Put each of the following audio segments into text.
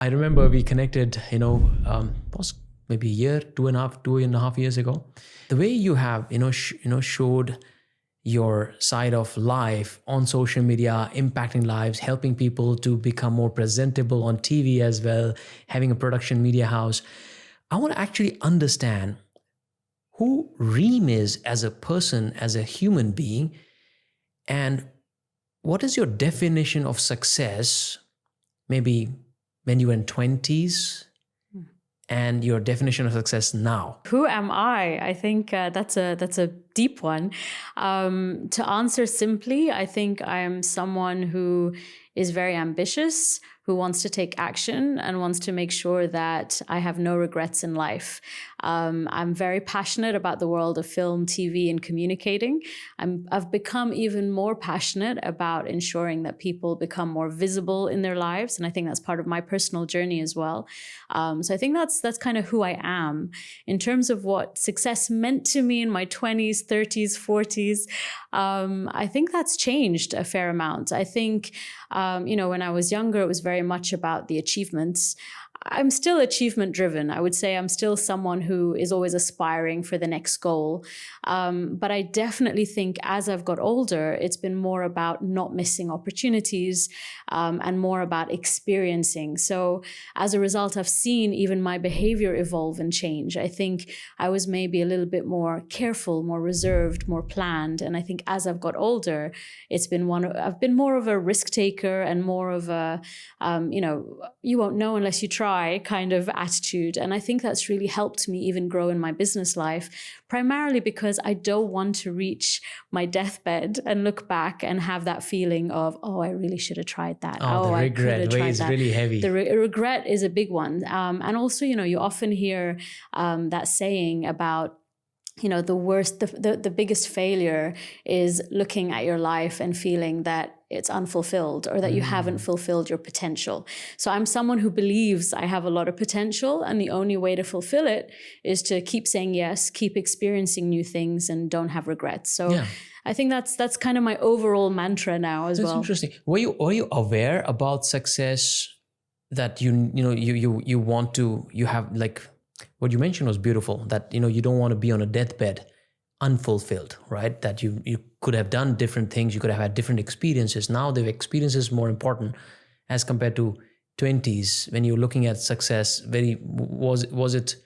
I remember we connected, maybe a year, 2.5 years ago. The way you have, showed your side of life on social media, impacting lives, helping people to become more presentable on TV as well, having a production media house. I want to actually understand who Reim is as a person, as a human being, and what is your definition of success, maybe when you were in 20s, and your definition of success now? Who am I? I think that's a deep one. To answer simply, I think I am someone who is very ambitious, who wants to take action and wants to make sure that I have no regrets in life. I'm very passionate about the world of film, TV, and communicating. I've become even more passionate about ensuring that people become more visible in their lives. And I think that's part of my personal journey as well. So I think that's kind of who I am. In terms of what success meant to me in my 20s, 30s, 40s, I think that's changed a fair amount. I think, when I was younger, it was very much about the achievements. I'm still achievement driven. I would say I'm still someone who is always aspiring for the next goal. But I definitely think as I've got older, it's been more about not missing opportunities and more about experiencing. So as a result, I've seen even my behavior evolve and change. I think I was maybe a little bit more careful, more reserved, more planned. And I think as I've got older, I've been more of a risk taker and more of a, you won't know unless you try kind of attitude. And I think that's really helped me even grow in my business life, primarily because I don't want to reach my deathbed and look back and have that feeling of, I really should have tried that. The regret weighs really heavy. The regret is a big one. And also, you often hear that saying about, the biggest failure is looking at your life and feeling that it's unfulfilled or that you haven't fulfilled your potential. So I'm someone who believes I have a lot of potential, and the only way to fulfill it is to keep saying yes, keep experiencing new things, and don't have regrets. So I think that's kind of my overall mantra now as well. That's interesting. Were you aware about success that you want to, you have, like, what you mentioned was beautiful, that, you don't want to be on a deathbed unfulfilled, right? That you could have done different things. You could have had different experiences. Now the experience is more important as compared to 20s when you're looking at success. Was it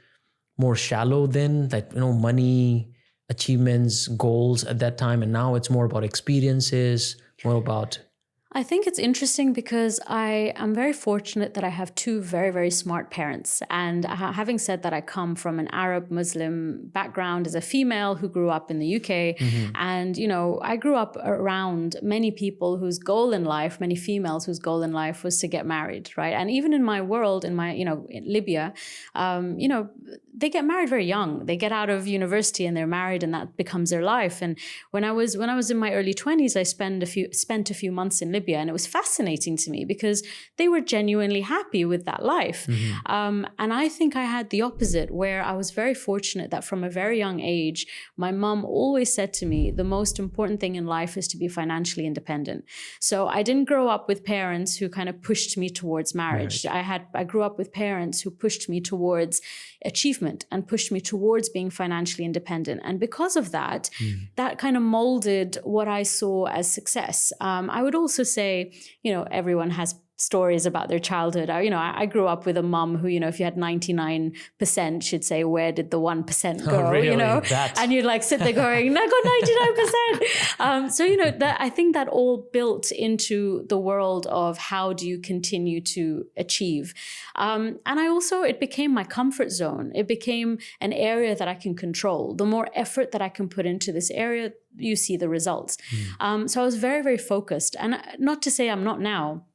more shallow then? Like, money, achievements, goals at that time. And now it's more about experiences, more about... I think it's interesting because I am very fortunate that I have two very, very smart parents. And having said that, I come from an Arab Muslim background as a female who grew up in the UK. And, I grew up around many people whose goal in life, many females whose goal in life was to get married, right? And even in my world, in Libya, they get married very young. They get out of university and they're married, and that becomes their life. And when I was in my early 20s, I spent a few months in Libya, and it was fascinating to me because they were genuinely happy with that life. And I think I had the opposite, where I was very fortunate that from a very young age, my mom always said to me, the most important thing in life is to be financially independent. So I didn't grow up with parents who kind of pushed me towards marriage. Right. I grew up with parents who pushed me towards achievement and pushed me towards being financially independent. And because of that, that kind of molded what I saw as success. I would also say, everyone has stories about their childhood. I grew up with a mom who, if you had 99%, she'd say, where did the 1% go? Really? And you'd sit there going, I got 99%. So, I think that all built into the world of how do you continue to achieve. And it became my comfort zone. It became an area that I can control. The more effort that I can put into this area, you see the results. So I was very, very focused. And not to say I'm not now,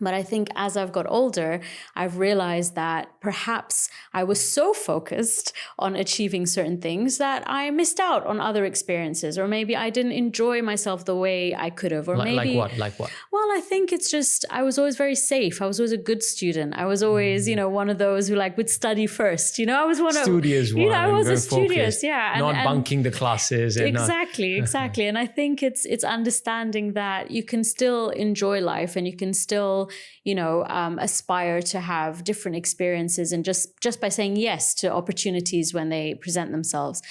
but I think as I've got older, I've realized that perhaps I was so focused on achieving certain things that I missed out on other experiences, or maybe I didn't enjoy myself the way I could have, or maybe... Like what? Well, I think it's just, I was always very safe. I was always a good student. I was always, one of those who would study first. I was one of... Studious one. I was a studious, yeah. Not bunking the classes. Exactly. And I think it's understanding that you can still enjoy life and you can still still, aspire to have different experiences, and just by saying yes to opportunities when they present themselves.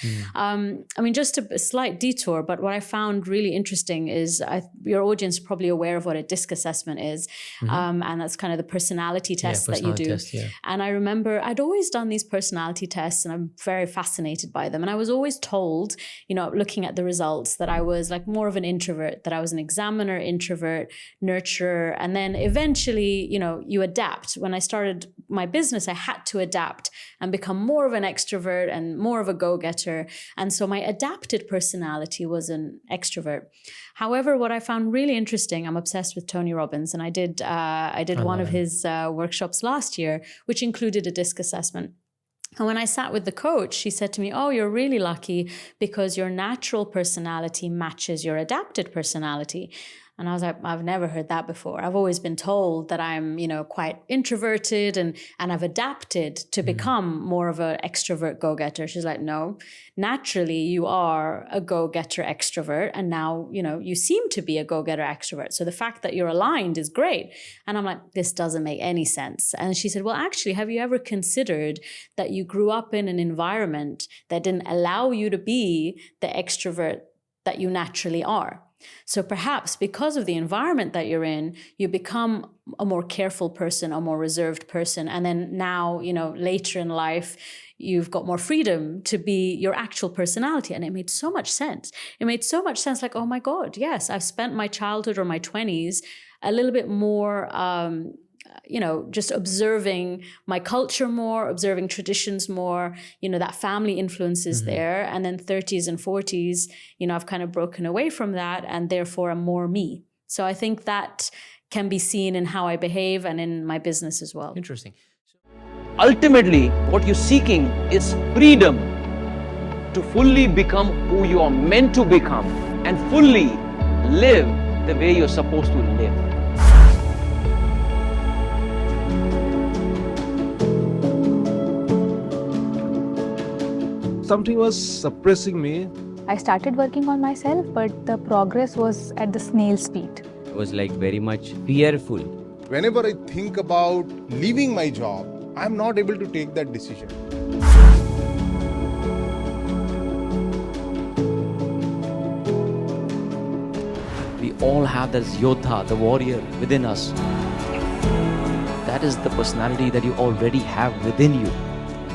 Just a slight detour, but what I found really interesting is your audience is probably aware of what a DISC assessment is. And that's kind of the personality test that you do. Test, yeah. And I remember I'd always done these personality tests, and I'm very fascinated by them. And I was always told, looking at the results, that I was like more of an introvert, that I was an examiner, introvert, nurturer. And then eventually, you adapt. When I started my business, I had to adapt and become more of an extrovert and more of a go-getter. And so my adapted personality was an extrovert. However, what I found really interesting, I'm obsessed with Tony Robbins, and I did one of his workshops last year, which included a DISC assessment. And when I sat with the coach, she said to me, "Oh, you're really lucky because your natural personality matches your adapted personality." And I was like, I've never heard that before. I've always been told that I'm, quite introverted and I've adapted to become more of an extrovert go-getter. She's like, no, naturally you are a go-getter extrovert. And now, you seem to be a go-getter extrovert. So the fact that you're aligned is great. And I'm like, this doesn't make any sense. And she said, well, actually, have you ever considered that you grew up in an environment that didn't allow you to be the extrovert that you naturally are? So perhaps because of the environment that you're in, you become a more careful person, a more reserved person. And then now, later in life, you've got more freedom to be your actual personality. And it made so much sense. It made so much sense, like, oh my God, yes, I've spent my childhood or my 20s a little bit more, just observing my culture more, observing traditions more, that family influence is there. And then 30s and 40s, I've kind of broken away from that, and therefore I'm more me. So I think that can be seen in how I behave and in my business as well. Interesting. Ultimately, what you're seeking is freedom to fully become who you are meant to become and fully live the way you're supposed to live. Something was suppressing me. I started working on myself, but the progress was at the snail's speed. I was very much fearful. Whenever I think about leaving my job, I'm not able to take that decision. We all have this Yodha, the warrior within us. That is the personality that you already have within you,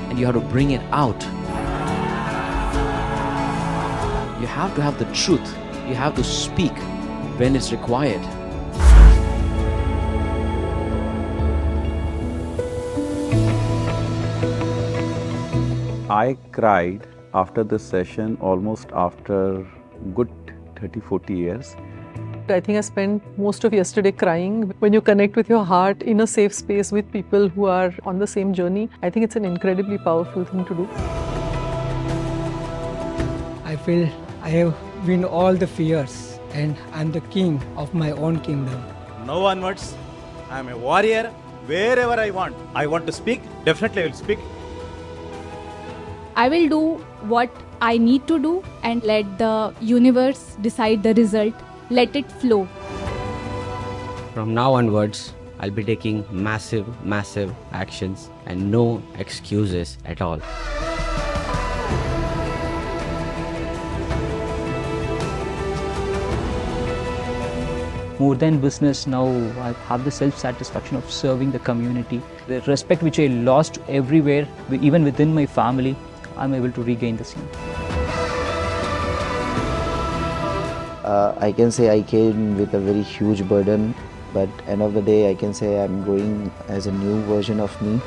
and you have to bring it out. You have to have the truth. You have to speak when it's required. I cried after this session almost after good 30-40 years. I think I spent most of yesterday crying. When you connect with your heart in a safe space with people who are on the same journey, I think it's an incredibly powerful thing to do. I feel I have won all the fears and I'm the king of my own kingdom. Now onwards, I am a warrior wherever I want. I want to speak, definitely I will speak. I will do what I need to do and let the universe decide the result. Let it flow. From now onwards, I'll be taking massive actions and no excuses at all. More than business, now I have the self-satisfaction of serving the community. The respect which I lost everywhere, even within my family, I'm able to regain the same. I can say I came with a very huge burden, but end of the day I can say I'm growing as a new version of me.